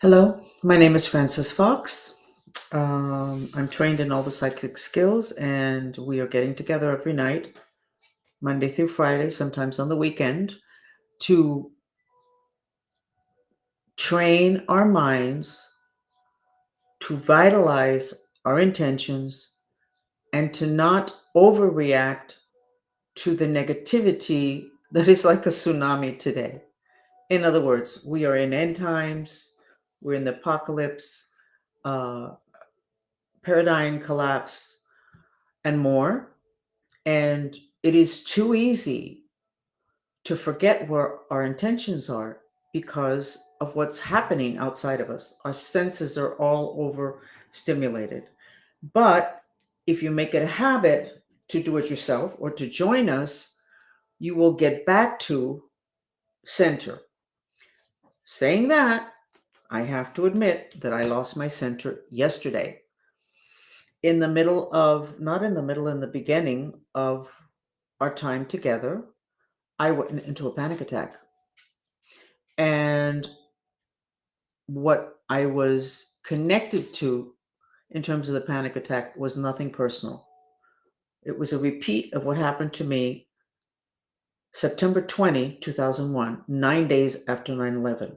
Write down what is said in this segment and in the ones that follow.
Hello, my name is Frances Fox. I'm trained in all the psychic skills, and we are getting together every night, Monday through Friday, sometimes on the weekend, to train our minds, to vitalize our intentions, and to not overreact to the negativity that is like a tsunami today. In other words, we are in end times, we're in the apocalypse, uh, paradigm collapse, and more. And it is too easy to forget where our intentions are because of what's happening outside of us. Our senses are all overstimulated. But if you make it a habit to do it yourself or to join us, you will get back to center. Saying that, I have to admit that I lost my center yesterday in the middle of, not in the middle, in the beginning of our time together. I went into a panic attack. And what I was connected to in terms of the panic attack was nothing personal. It was a repeat of what happened to me September 2001, 9 days after 9/11,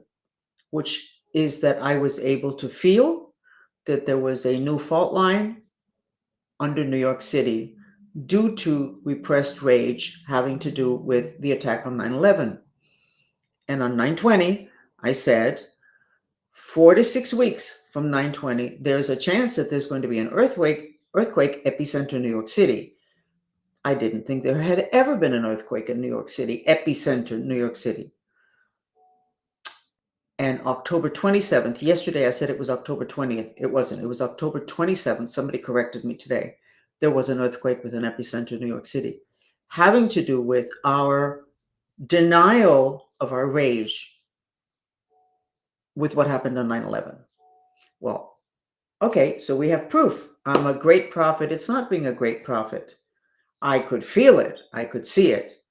which is that I was able to feel that there was a new fault line under New York City due to repressed rage having to do with the attack on 9/11. And on 9/20, I said, 4 to 6 weeks from 9/20, there's a chance that there's going to be an earthquake epicenter New York City. I didn't think there had ever been an earthquake in New York City, epicenter New York City. And October 27th, yesterday I said it was October 20th. It wasn't. It was October 27th. Somebody corrected me today. There was an earthquake with an epicenter in New York City, having to do with our denial of our rage with what happened on 9/11. Well, okay, so we have proof. I'm a great prophet. It's not being a great prophet. I could feel it. I could see it.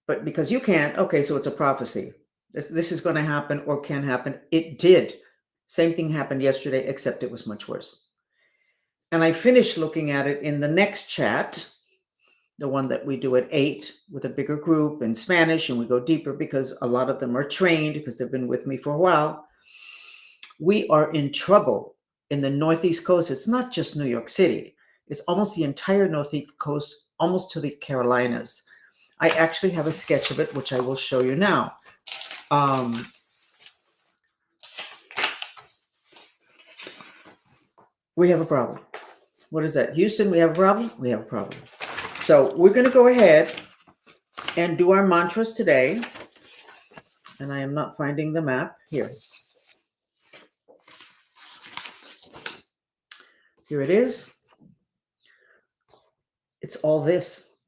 But because you can't, okay, so it's a prophecy. This is going to happen or can happen. It did. Same thing happened yesterday, except it was much worse. And I finished looking at it in the next chat, the one that we do at 8 with a bigger group in Spanish, and we go deeper because a lot of them are trained because they've been with me for a while. We are in trouble in the Northeast coast. It's not just New York City. It's almost the entire Northeast coast, almost to the Carolinas. I actually have a sketch of it, which I will show you now. We have a problem. What is that? Houston, we have a problem? We have a problem. So we're going to go ahead and do our mantras today. And I am not finding the map here. Here it is. It's all this.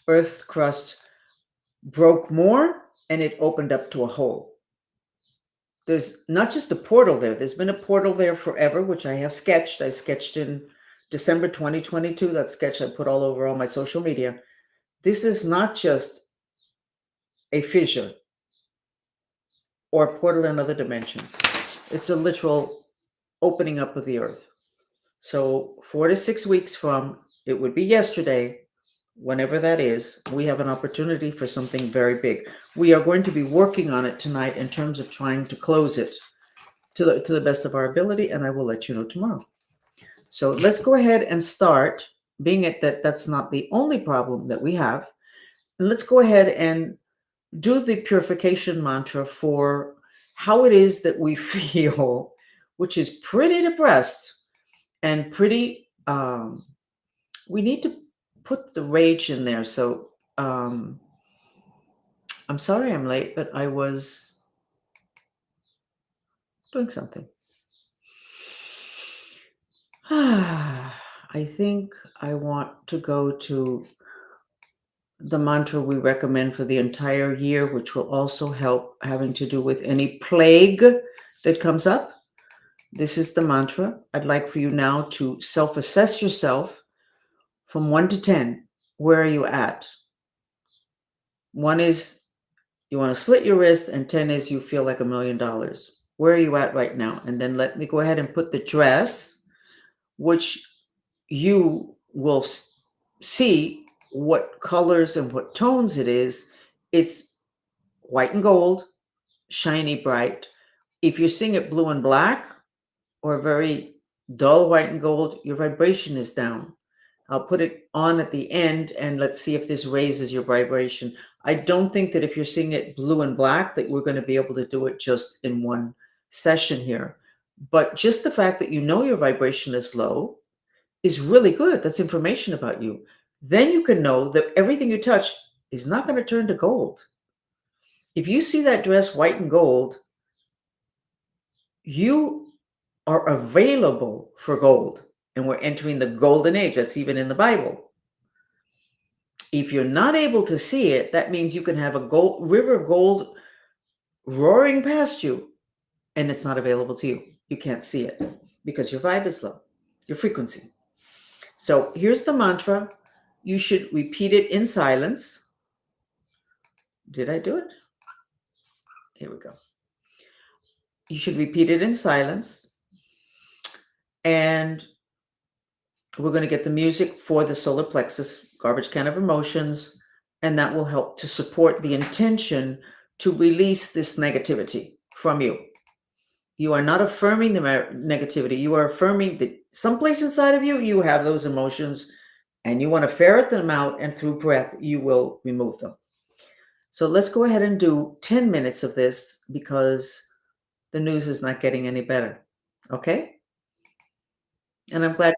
Earth's crust broke more and it opened up to a hole. There's not just a portal there. There's been a portal there forever, which I have sketched. I sketched in December 2022. That sketch I put all over all my social media. This is not just a fissure or a portal in other dimensions. It's a literal opening up of the earth. So 4 to 6 weeks from, it would be yesterday, whenever that is, we have an opportunity for something very big. We are going to be working on it tonight in terms of trying to close it to the best of our ability, and I will let you know tomorrow. So let's go ahead and start, being it that that's not the only problem that we have. And let's go ahead and do the purification mantra for how it is that we feel, which is pretty depressed and pretty, we need to put the rage in there. So I'm sorry I'm late, but I was doing something. I think I want to go to the mantra we recommend for the entire year, which will also help, having to do with any plague that comes up. This is the mantra. I'd like for you now to self-assess yourself from 1 to 10. Where are you at? 1 is You want to slit your wrist, and 10 is you feel like $1,000,000. Where are you at right now? And then let me go ahead and put the dress, which you will see what colors and what tones it is. It's white and gold, shiny bright. If you're seeing it blue and black or very dull white and gold, your vibration is down. I'll put it on at the end and let's see if this raises your vibration. I don't think that if you're seeing it blue and black that we're going to be able to do it just in one session here. But just the fact that you know your vibration is low is really good. That's information about you. Then you can know that everything you touch is not going to turn to gold. If you see that dress white and gold, you are available for gold. And we're entering the golden age. That's even in the Bible. If you're not able to see it, that means you can have a river of gold roaring past you and it's not available to you. You can't see it because your vibe is low, your frequency. So here's the mantra. You should repeat it in silence. Did I do it? Here we go. You should repeat it in silence. And we're going to get the music for the solar plexus, garbage can of emotions, and that will help to support the intention to release this negativity from you. You are not affirming the negativity. You are affirming that someplace inside of you, you have those emotions and you want to ferret them out, and through breath, you will remove them. So let's go ahead and do 10 minutes of this because the news is not getting any better. Okay? And I'm glad.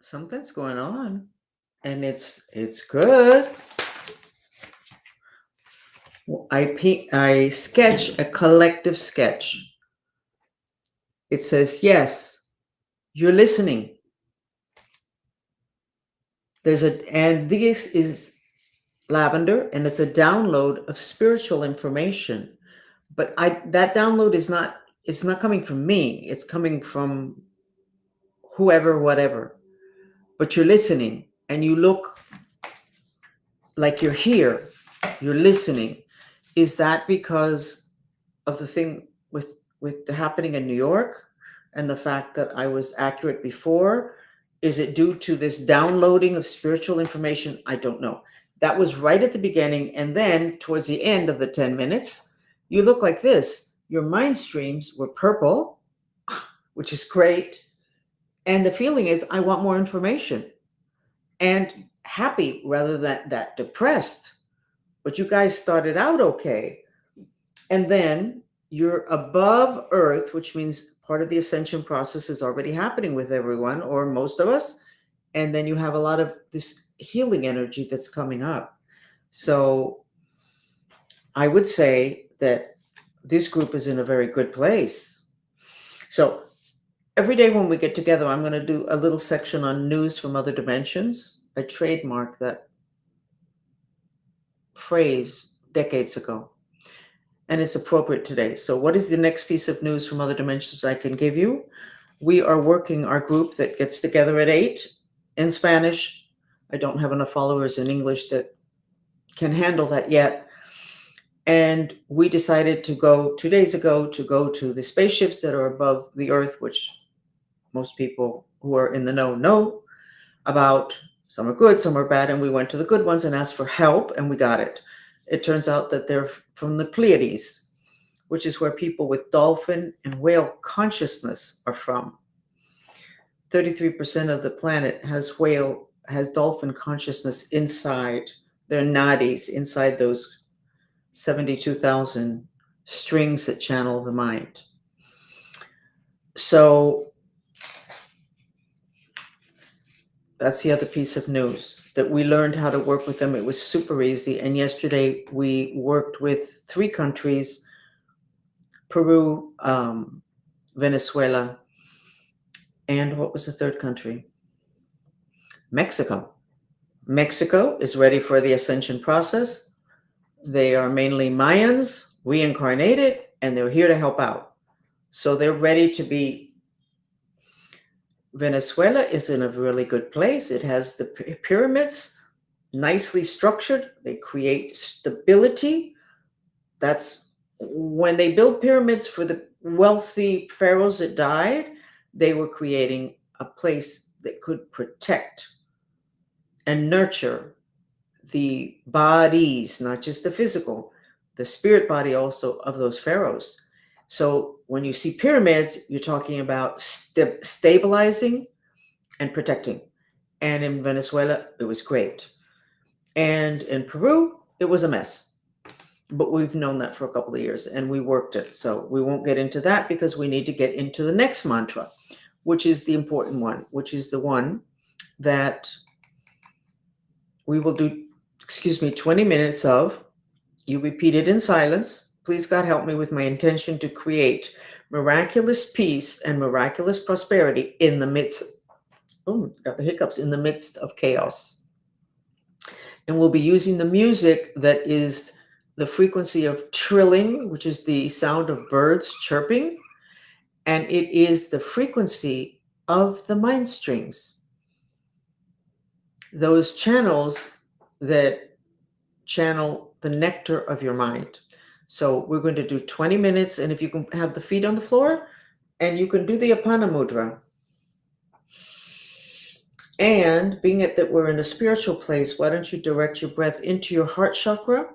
Something's going on, and it's good. I sketch a collective sketch. It says, yes, you're listening. And this is lavender, and it's a download of spiritual information. But that download it's not coming from me. It's coming from whoever, whatever. But you're listening, and you look like you're here. You're listening. Is that because of the thing with the happening in New York and the fact that I was accurate before? Is it due to this downloading of spiritual information? I don't know. That was right at the beginning. And then towards the end of the 10 minutes, you look like this. Your mind streams were purple, which is great. And the feeling is, I want more information, and happy rather than that depressed. But you guys started out okay. And then you're above Earth, which means part of the ascension process is already happening with everyone or most of us. And then you have a lot of this healing energy that's coming up. So I would say that this group is in a very good place. So every day when we get together, I'm going to do a little section on news from other dimensions. I trademarked that phrase decades ago, and it's appropriate today. So what is the next piece of news from other dimensions I can give you? We are working our group that gets together at 8 in Spanish. I don't have enough followers in English that can handle that yet. And we decided to go 2 days ago to the spaceships that are above the Earth, which most people who are in the know about. Some are good, some are bad, and we went to the good ones and asked for help, and we got it. It turns out that they're from the Pleiades, which is where people with dolphin and whale consciousness are from. 33% of the planet has dolphin consciousness inside their nadis, inside those 72,000 strings that channel the mind. So that's the other piece of news, that we learned how to work with them. It was super easy. And yesterday we worked with 3 countries, Peru, Venezuela, and what was the third country? Mexico. Mexico is ready for the ascension process. They are mainly Mayans, reincarnated, and they're here to help out. So they're ready to be. Venezuela is in a really good place. It has the pyramids nicely structured. They create stability. That's when they built pyramids for the wealthy pharaohs that died, they were creating a place that could protect and nurture the bodies, not just the physical, the spirit body also of those pharaohs. So when you see pyramids, you're talking about stabilizing and protecting. And in Venezuela, it was great. And in Peru, it was a mess. But we've known that for a couple of years and we worked it. So we won't get into that because we need to get into the next mantra, which is the important one, which is the one that we will do, 20 minutes of. You repeat it in silence. Please, God, help me with my intention to create miraculous peace and miraculous prosperity in the midst, got the hiccups, in the midst of chaos. And we'll be using the music that is the frequency of trilling, which is the sound of birds chirping. And it is the frequency of the mind strings. Those channels that channel the nectar of your mind. So we're going to do 20 minutes, and if you can have the feet on the floor, and you can do the Apana Mudra. And being it that we're in a spiritual place, why don't you direct your breath into your heart chakra?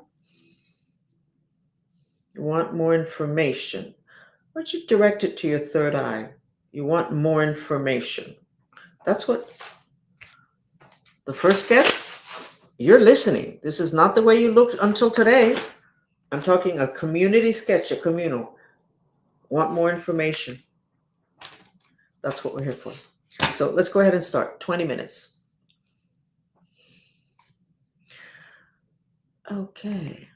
You want more information. Why don't you direct it to your third eye? You want more information. That's what the first step. You're listening. This is not the way you looked until today. I'm talking a community sketch, a communal. Want more information. That's what we're here for. So let's go ahead and start. 20 minutes. Okay.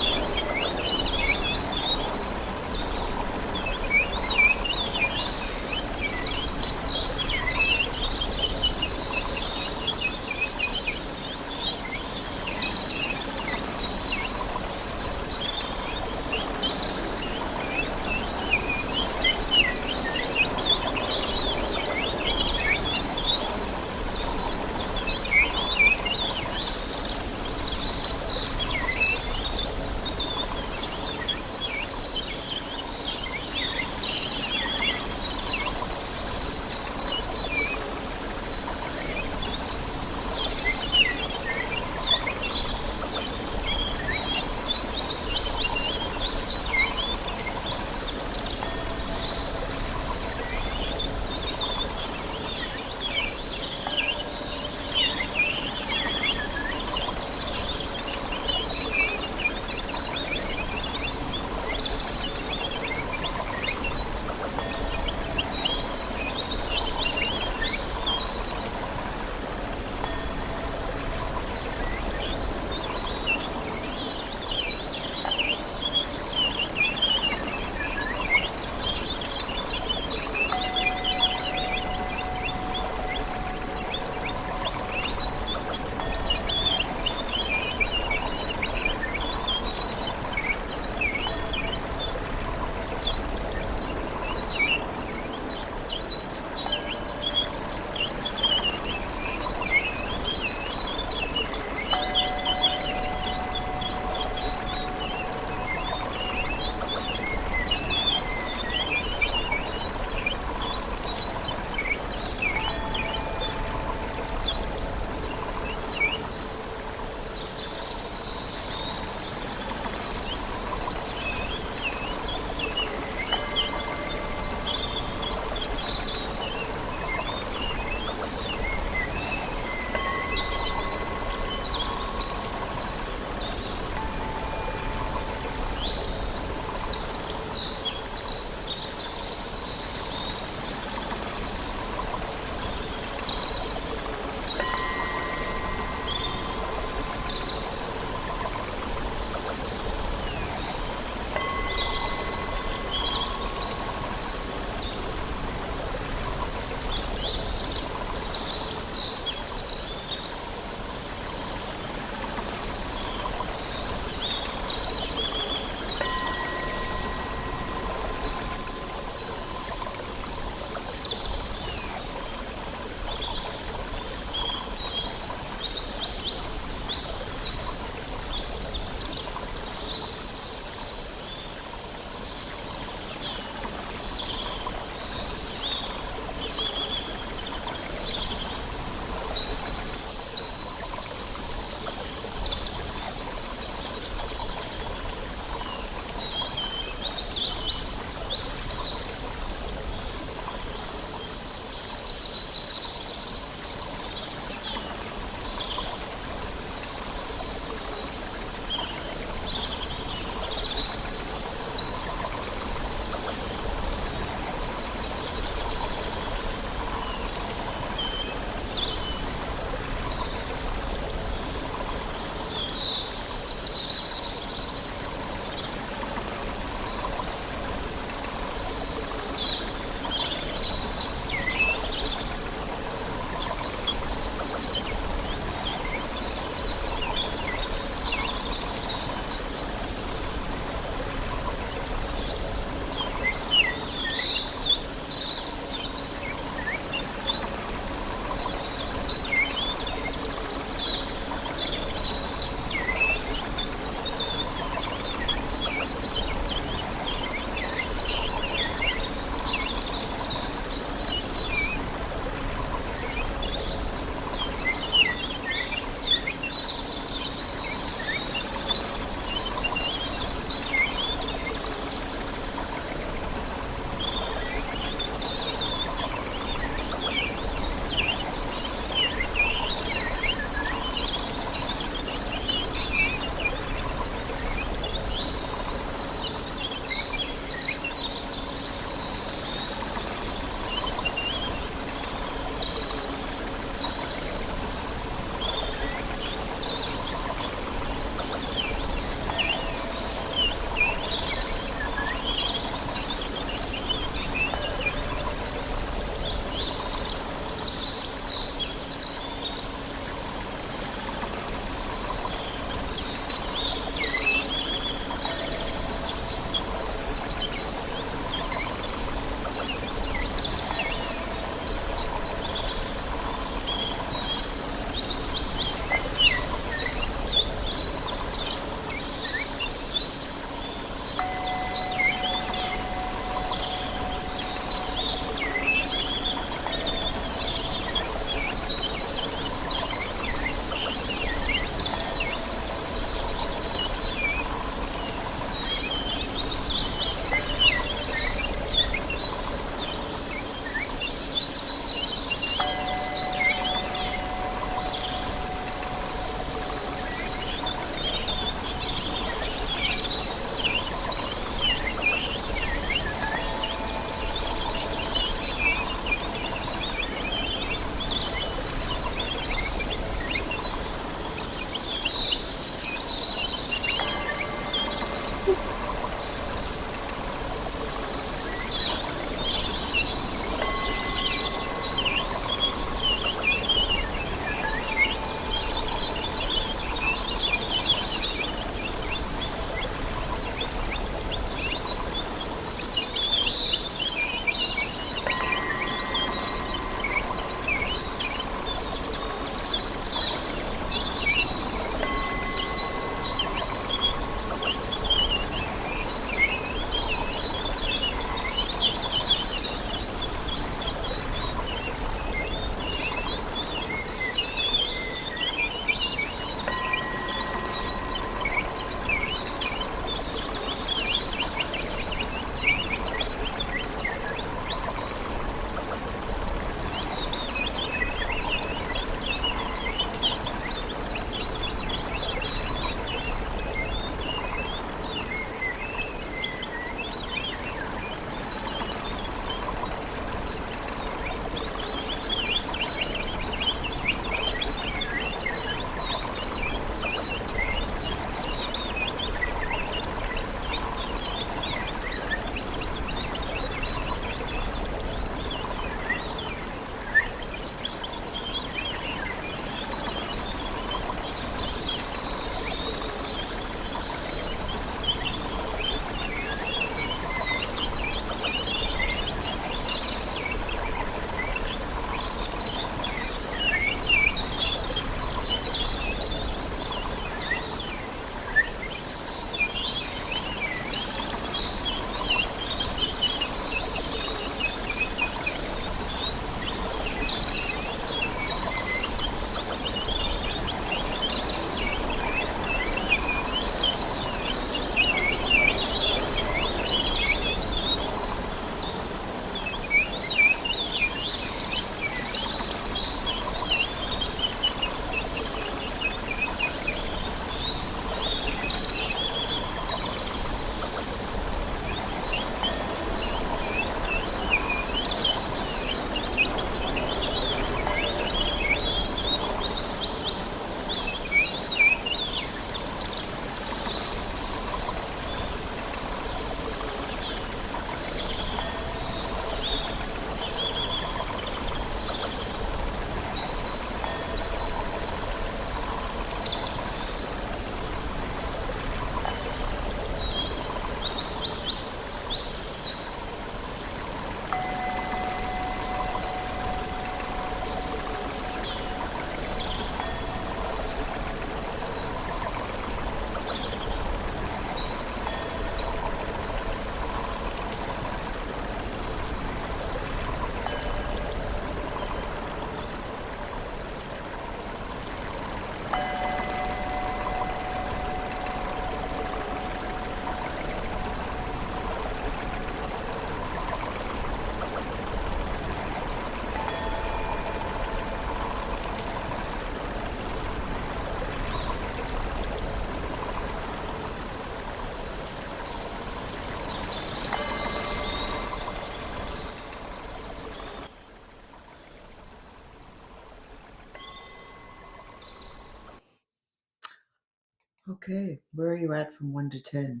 Okay, where are you at from 1 to 10?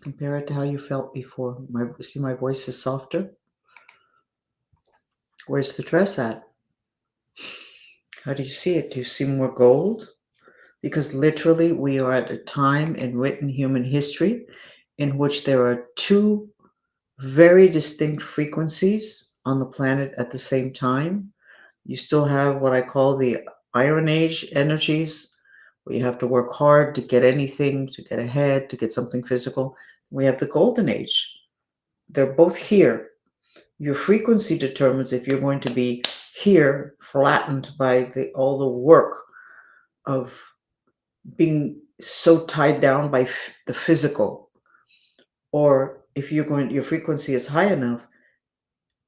Compare it to how you felt before. See, my voice is softer. Where's the dress at? How do you see it? Do you see more gold? Because literally, we are at a time in written human history in which there are two very distinct frequencies on the planet at the same time. You still have what I call the Iron Age energies, where you have to work hard to get anything, to get ahead, to get something physical. We have the Golden Age. They're both here. Your frequency determines if you're going to be here, flattened by all the work of being so tied down by the physical, or if your frequency is high enough,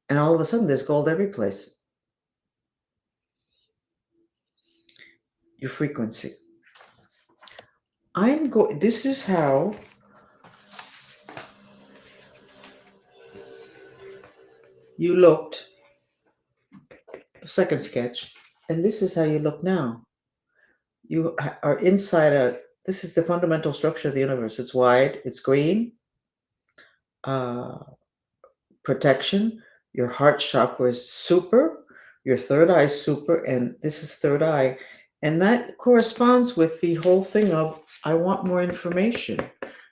and all of a sudden there's gold every place. Your frequency. This is how you looked, the second sketch, and this is how you look now. You are inside this is the fundamental structure of the universe. It's wide, it's green, uh, protection. Your heart chakra is super, your third eye is super, and this is third eye. And that corresponds with the whole thing of, I want more information.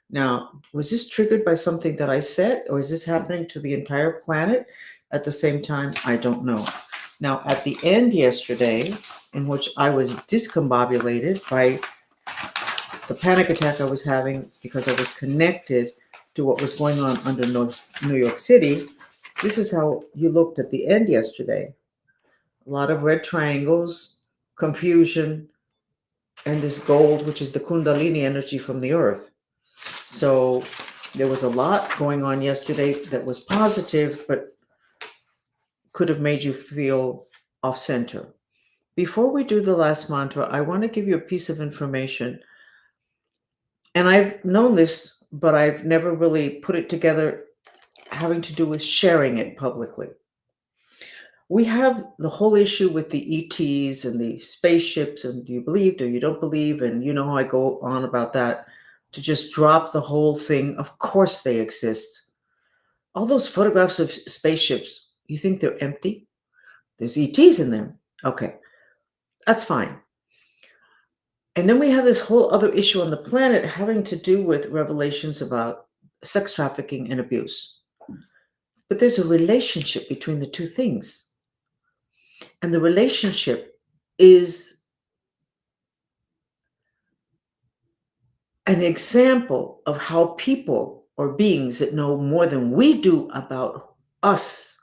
Now, was this triggered by something that I said, or is this happening to the entire planet at the same time? I don't know. Now, at the end yesterday, in which I was discombobulated by the panic attack I was having because I was connected to what was going on under New York City, this is how you looked at the end yesterday. A lot of red triangles, confusion, and this gold, which is the Kundalini energy from the earth. So there was a lot going on yesterday that was positive, but could have made you feel off center. Before we do the last mantra, I want to give you a piece of information. And I've known this, but I've never really put it together, having to do with sharing it publicly. We have the whole issue with the ETs and the spaceships, and do you believe, do you don't believe, and you know how I go on about that, to just drop the whole thing. Of course they exist. All those photographs of spaceships, you think they're empty? There's ETs in them. Okay, that's fine. And then we have this whole other issue on the planet having to do with revelations about sex trafficking and abuse. But there's a relationship between the two things. And the relationship is an example of how people or beings that know more than we do about us,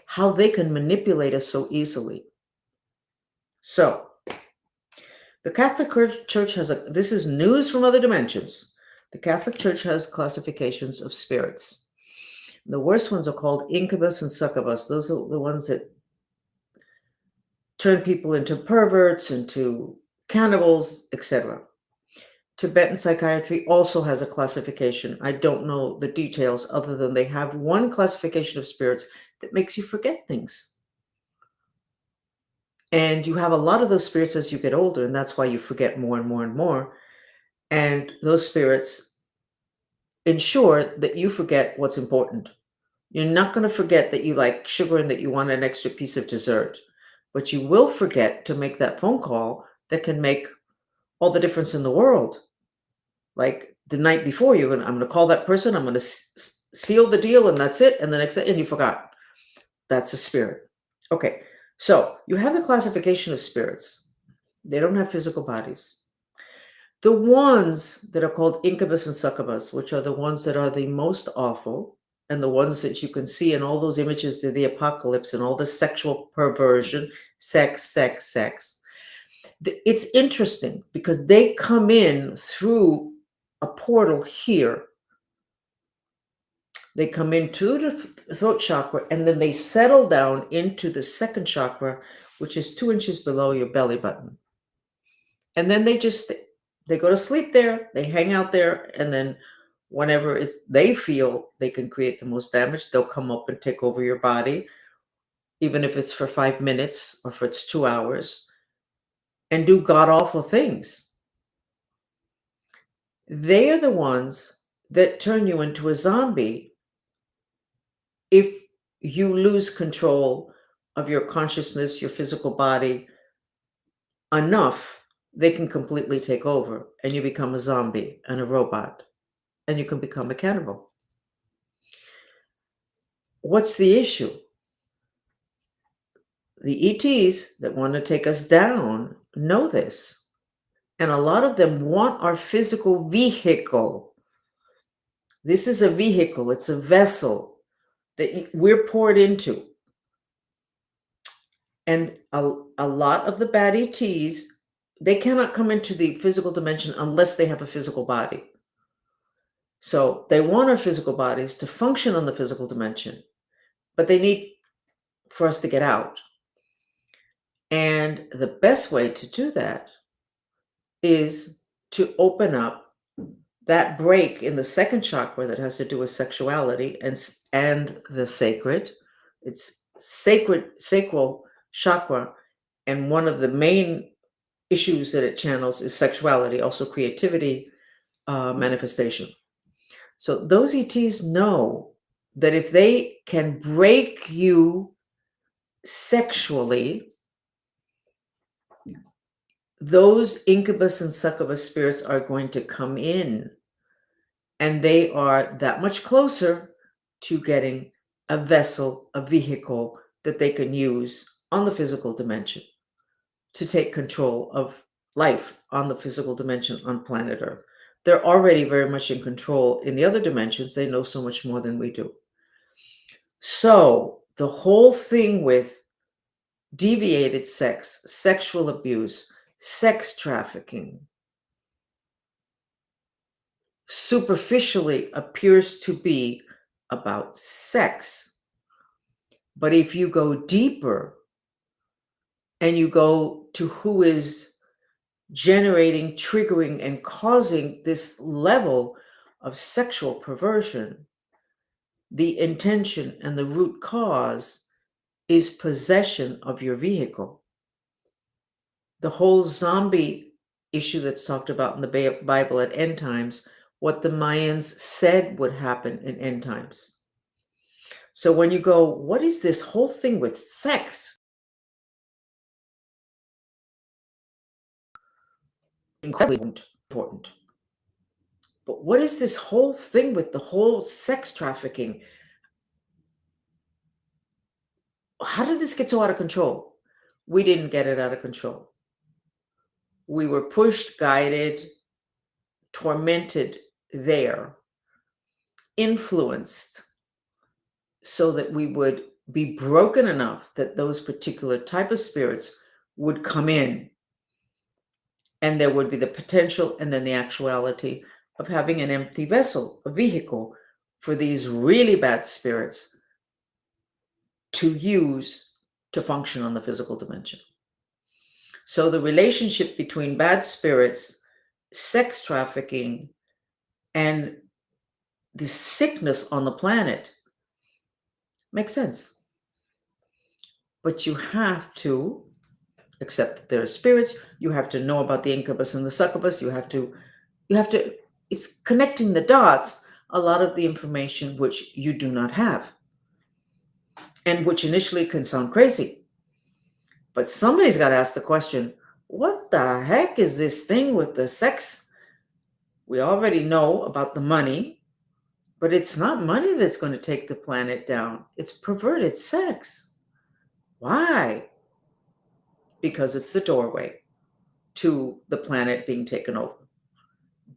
how they can manipulate us so easily. So, the Catholic Church this is news from other dimensions. The Catholic Church has classifications of spirits. The worst ones are called incubus and succubus. Those are the ones that turn people into perverts, into cannibals, etc. Tibetan psychiatry also has a classification. I don't know the details other than they have one classification of spirits that makes you forget things. And you have a lot of those spirits as you get older, and that's why you forget more and more and more. And those spirits ensure that you forget what's important. You're not going to forget that you like sugar and that you want an extra piece of dessert, but you will forget to make that phone call that can make all the difference in the world. Like the night before, I'm going to call that person, I'm going to seal the deal, and that's it. And the next day, and you forgot. That's a spirit. Okay, so you have the classification of spirits. They don't have physical bodies. The ones that are called incubus and succubus, which are the ones that are the most awful, and the ones that you can see in all those images of the apocalypse and all the sexual perversion, sex, sex, sex. It's interesting because they come in through a portal here. They come into the throat chakra, and then they settle down into the second chakra, which is 2 inches below your belly button. And then they go to sleep there, they hang out there, and then whenever they feel they can create the most damage, they'll come up and take over your body, even if it's for 5 minutes or if it's 2 hours, and do god-awful things. They are the ones that turn you into a zombie if you lose control of your consciousness, your physical body enough, they can completely take over and you become a zombie and a robot and you can become a cannibal. What's the issue? The ETs that want to take us down know this. And a lot of them want our physical vehicle. This is a vehicle, it's a vessel that we're poured into. And a lot of the bad ETs, they cannot come into the physical dimension unless they have a physical body. So they want our physical bodies to function on the physical dimension, but they need for us to get out. And the best way to do that is to open up that break in the second chakra that has to do with sexuality and the sacred. It's sacral chakra, and one of the main issues that it channels is sexuality, also creativity, manifestation. So those ETs know that if they can break you sexually, those incubus and succubus spirits are going to come in, and they are that much closer to getting a vessel, a vehicle that they can use on the physical dimension to take control of life on the physical dimension on planet Earth. They're already very much in control in the other dimensions. They know so much more than we do. So the whole thing with deviated sex, sexual abuse, sex trafficking, superficially appears to be about sex. But if you go deeper and you go to who is generating, triggering, and causing this level of sexual perversion, the intention and the root cause is possession of your vehicle. The whole zombie issue that's talked about in the Bible at end times, what the Mayans said would happen in end times. So when you go, what is this whole thing with sex? Incredibly important. But what is this whole thing with the whole sex trafficking? How did this get so out of control? We didn't get it out of control. We were pushed, guided, tormented there, influenced, so that we would be broken enough that those particular type of spirits would come in, and there would be the potential and then the actuality of having an empty vessel, a vehicle for these really bad spirits to use to function on the physical dimension. So the relationship between bad spirits, sex trafficking, and the sickness on the planet makes sense. But you have to accept that there are spirits. You have to know about the incubus and the succubus. You have to, it's connecting the dots, a lot of the information which you do not have, and which initially can sound crazy. But somebody's got to ask the question, what the heck is this thing with the sex? We already know about the money, but it's not money that's going to take the planet down. It's perverted sex. Why? Because it's the doorway to the planet being taken over,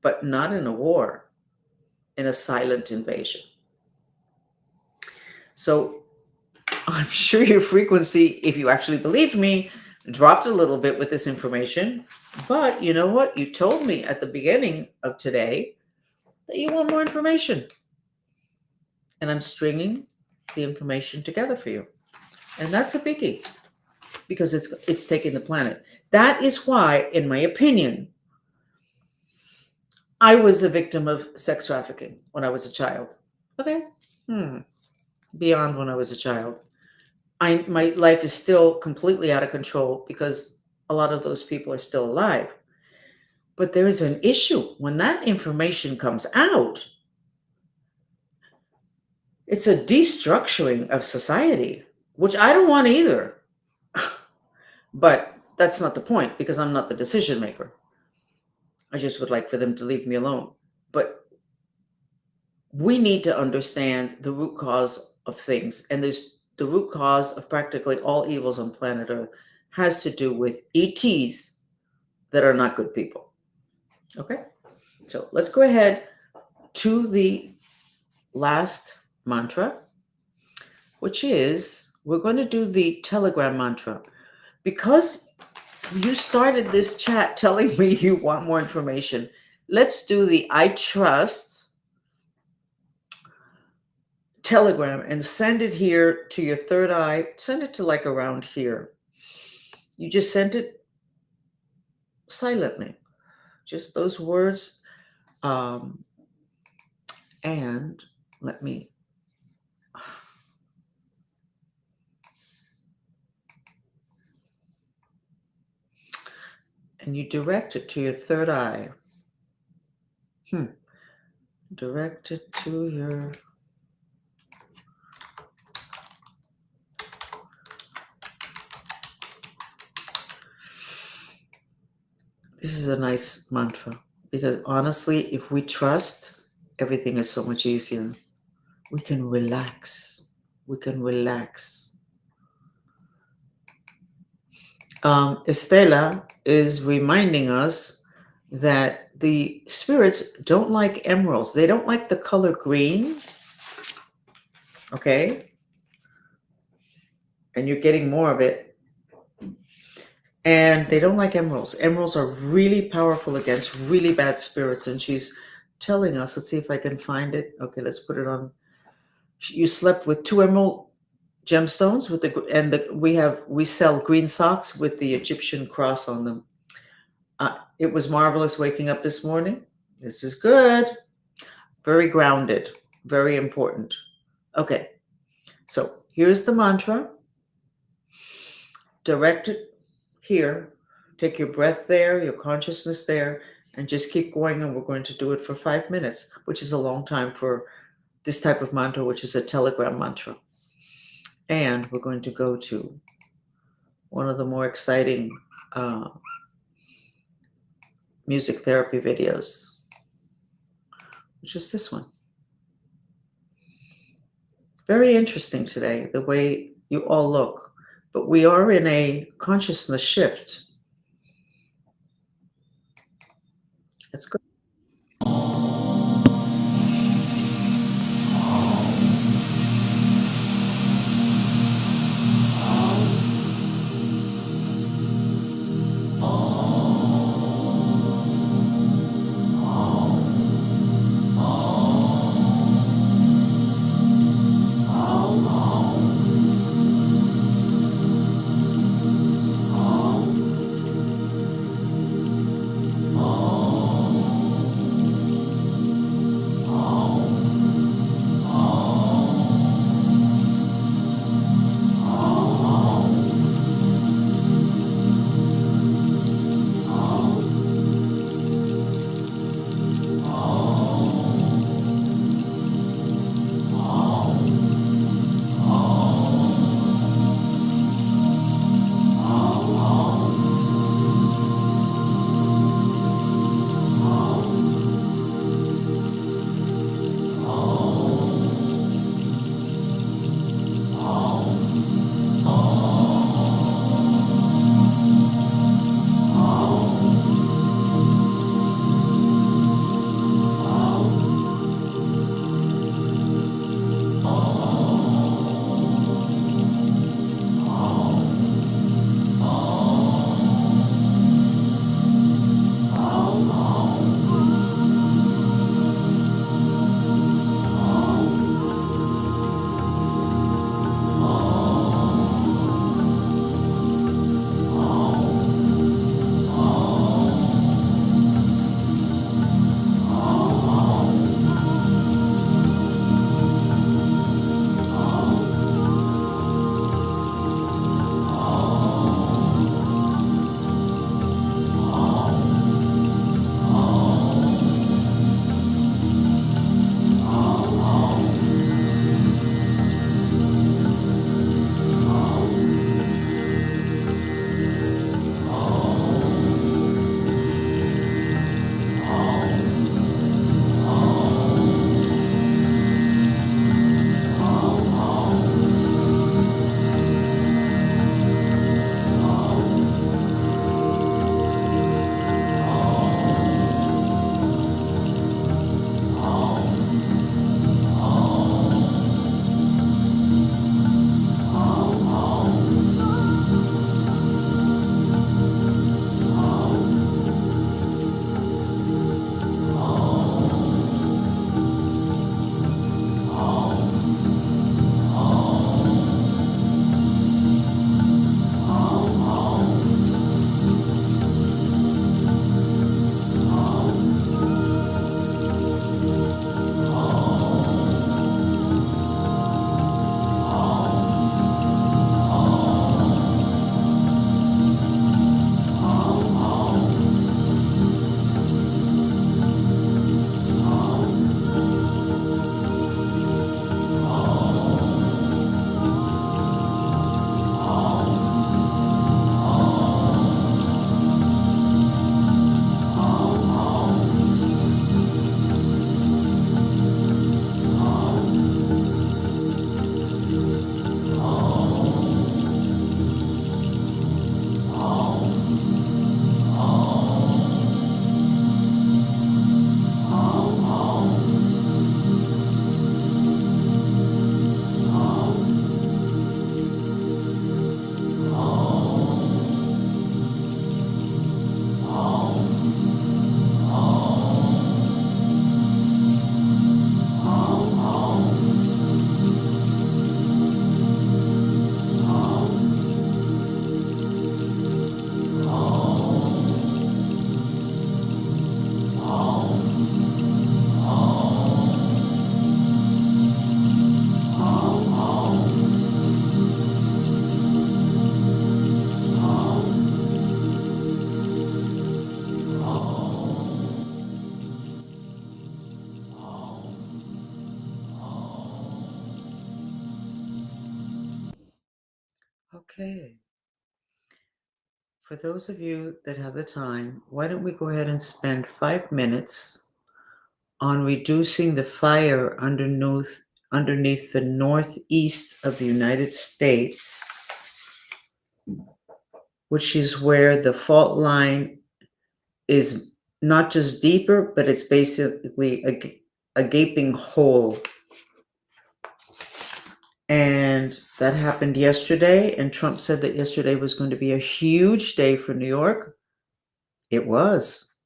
but not in a war, in a silent invasion. So I'm sure your frequency, if you actually believed me, dropped a little bit with this information. But you know what? You told me at the beginning of today that you want more information. And I'm stringing the information together for you. And that's a biggie, because it's taking the planet. That is why, in my opinion, I was a victim of sex trafficking when I was a child. Okay? Beyond when I was a child. My life is still completely out of control because a lot of those people are still alive. But there is an issue. When that information comes out, it's a destructuring of society, which I don't want either. But that's not the point because I'm not the decision maker. I just would like for them to leave me alone. But we need to understand the root cause of things. And there's the root cause of practically all evils on planet Earth has to do with ETs that are not good people. Okay? So let's go ahead to the last mantra, which is we're going to do the telegram mantra. Because you started this chat telling me you want more information, let's do the I trust telegram and send it here to your third eye. Send it to like around here. You just sent it silently, just those words. And let me. And you direct it to your third eye. Direct it to your. This is a nice mantra because honestly, if we trust, everything is so much easier. We can relax. We can relax. Estela is reminding us that the spirits don't like emeralds. They don't like the color green. Okay? And you're getting more of it. And they don't like emeralds. Emeralds are really powerful against really bad spirits. And she's telling us, let's see if I can find it. Okay, let's put it on. You slept with 2 emerald gemstones with we sell green socks with the Egyptian cross on them. It was marvelous waking up this morning. This is good. Very grounded. Very important. Okay. So here's the mantra. Direct it here. Take your breath there, your consciousness there, and just keep going. And we're going to do it for 5 minutes, which is a long time for this type of mantra, which is a telegram mantra. And we're going to go to one of the more exciting music therapy videos, which is this one. Very interesting today, the way you all look. But we are in a consciousness shift. Let's go. For those of you that have the time, why don't we go ahead and spend 5 minutes on reducing the fire underneath the northeast of the United States, which is where the fault line is not just deeper, but it's basically a gaping hole. And that happened yesterday, and Trump said that yesterday was going to be a huge day for New York. It was.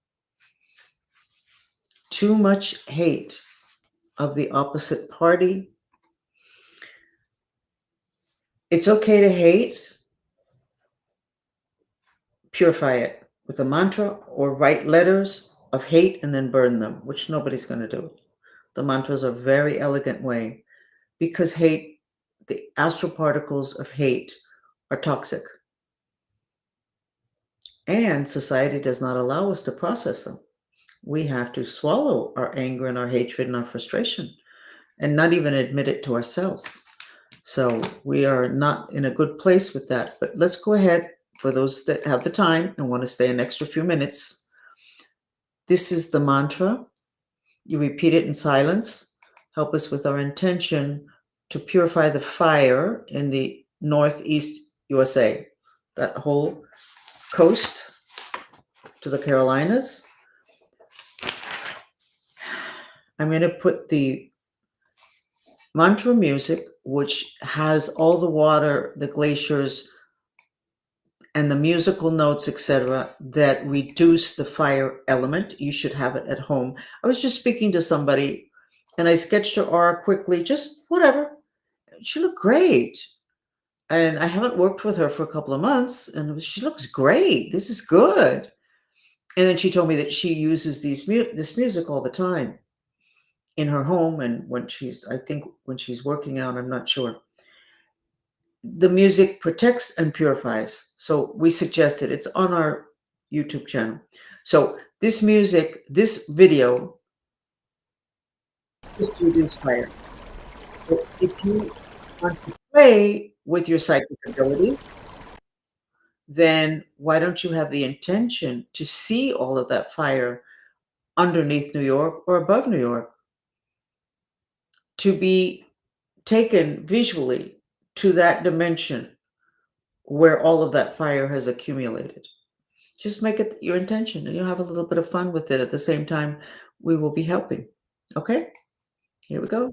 Too much hate of the opposite party. It's okay to hate. Purify it with a mantra or write letters of hate and then burn them, which nobody's going to do. The mantras are a very elegant way, because hate, the astral particles of hate are toxic. And society does not allow us to process them. We have to swallow our anger and our hatred and our frustration and not even admit it to ourselves. So we are not in a good place with that. But let's go ahead, for those that have the time and want to stay an extra few minutes. This is the mantra. You repeat it in silence. Help us with our intention to purify the fire in the Northeast USA, that whole coast to the Carolinas. I'm going to put the mantra music, which has all the water, the glaciers, and the musical notes, etc., that reduce the fire element. You should have it at home. I was just speaking to somebody, and I sketched her aura quickly, just whatever. She looked great. And I haven't worked with her for a couple of months, and she looks great. This is good. And then she told me that she uses this music all the time in her home, and when she's working out, I'm not sure. The music protects and purifies. So we suggest it. It's on our YouTube channel. So this music, this video is to reduce fire. So if you want to play with your psychic abilities, then why don't you have the intention to see all of that fire underneath New York or above New York, to be taken visually to that dimension where all of that fire has accumulated. Just make it your intention, and you'll have a little bit of fun with it. At the same time, we will be helping. Okay, here we go.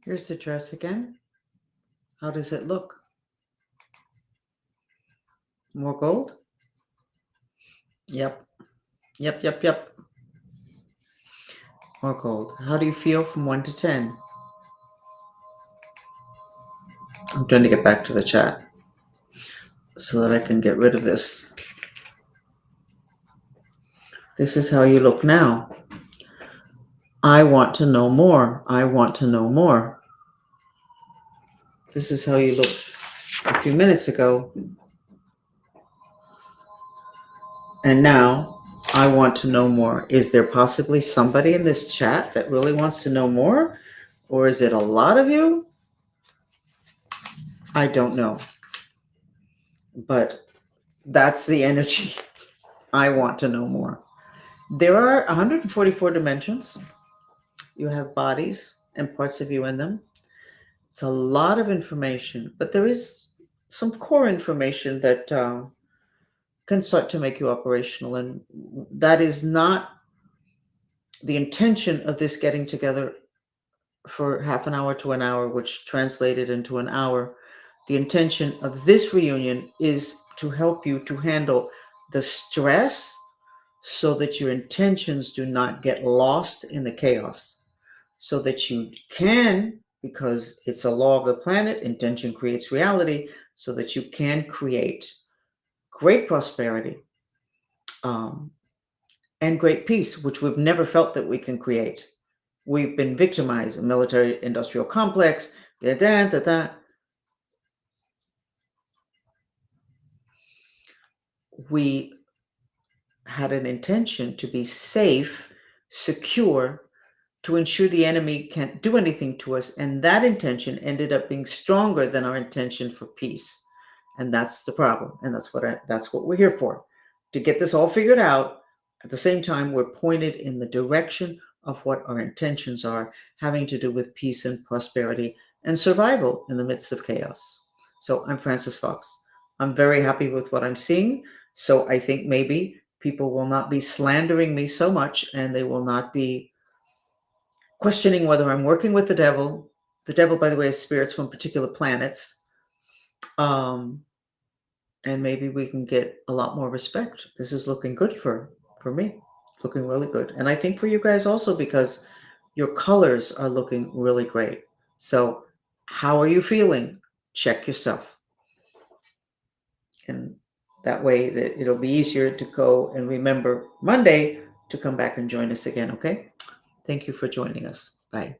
Here's the dress again. How does it look? More gold? Yep. Yep, yep, yep. More gold. How do you feel from 1 to 10? I'm trying to get back to the chat so that I can get rid of this. This is how you look now. I want to know more. I want to know more. This is how you looked a few minutes ago. And now I want to know more. Is there possibly somebody in this chat that really wants to know more? Or is it a lot of you? I don't know. But that's the energy. I want to know more. There are 144 dimensions. You have bodies and parts of you in them. It's a lot of information, but there is some core information that can start to make you operational. And that is not the intention of this getting together for half an hour to an hour, which translated into an hour. The intention of this reunion is to help you to handle the stress so that your intentions do not get lost in the chaos, so that you can, because it's a law of the planet, intention creates reality, so that you can create great prosperity and great peace, which we've never felt that we can create. We've been victimized, a military industrial complex, da, da, da, da. We had an intention to be safe, secure, to ensure the enemy can't do anything to us. And that intention ended up being stronger than our intention for peace. And that's the problem. And that's what we're here for, to get this all figured out. At the same time, we're pointed in the direction of what our intentions are, having to do with peace and prosperity and survival in the midst of chaos. So I'm Frances Fox. I'm very happy with what I'm seeing. So I think maybe people will not be slandering me so much, and they will not be questioning whether I'm working with the devil. The devil, by the way, is spirits from particular planets. And maybe we can get a lot more respect. This is looking good for me, looking really good. And I think for you guys also, because your colors are looking really great. So how are you feeling? Check yourself. And that way that it'll be easier to go and remember Monday to come back and join us again, okay? Thank you for joining us. Bye.